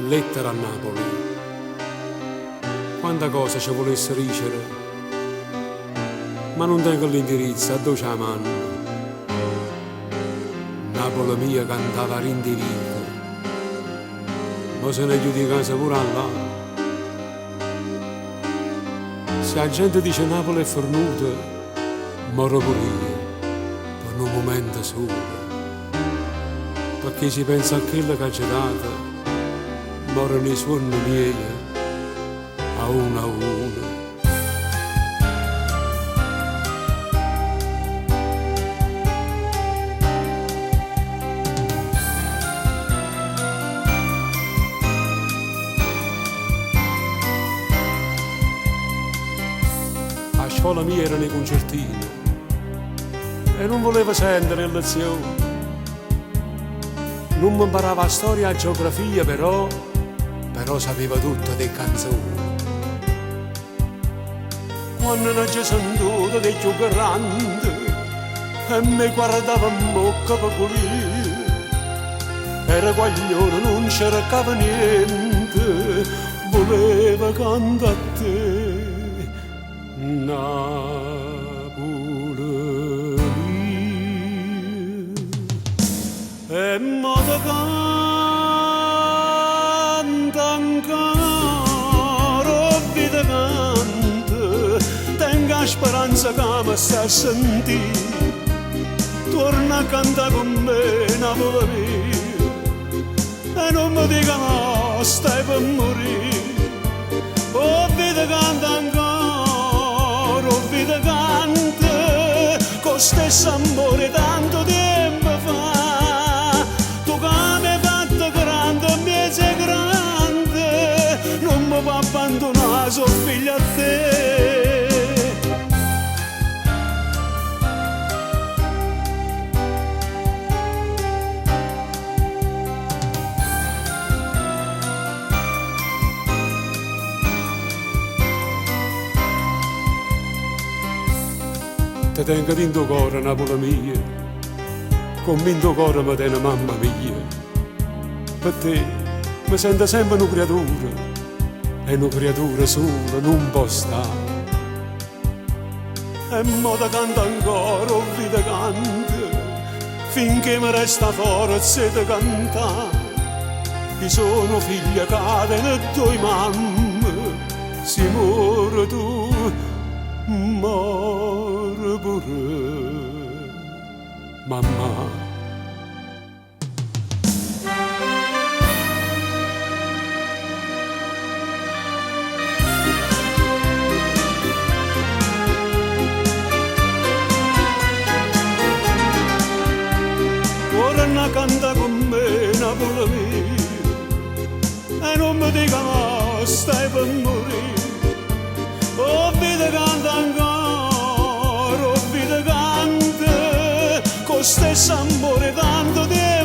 lettera a Napoli. Quanta cosa ci volesse dicere, ma non tengo l'indirizzo, a dove c'è la mano. Napoli mia cantava rindirita, ma se ne chiudi casa pure là. Se la gente dice Napoli è fornuta, moro pure io, per un momento solo. Perché si pensa a quello che ci data, morono i suoni miei, a uno a uno. A scuola mia erano i concertini e non volevo sentere le lezioni. Non mi imparava la storia e la geografia, però sapeva tutto delle canzoni. Quando non ci sentito dei più grandi e mi guardava in bocca per pulire, era guaglione, non cercava niente, voleva cantare a te. Napoli mia, e mo te canta ancora, vita canta, tenga speranza che mi stai a sentire, torna a cantare con me, Napoli mia, e non mi dica no, stai per morire, oh vita canta ancora, oh vita canta, con stesso amore tanto tempo fa. Sei grande, non mi può abbandonare, sono figlio a te. Te tengo dentro cuore, Napoli mia, come in tuo cuore mi tiene mamma mia. Per te mi sento sempre una creatura, e una creatura sola non può stare. E mo te canta ancora, oh vita canta, finché mi resta forza di cantare. Io sono figlia cadena e due mamme, si muore tu, muore pure mamma. Canta con me, Napoli mia, e non mi dica no, stai per morire. Oh vita canta ancora, oh vita canta, con stesso amore tanto tempo.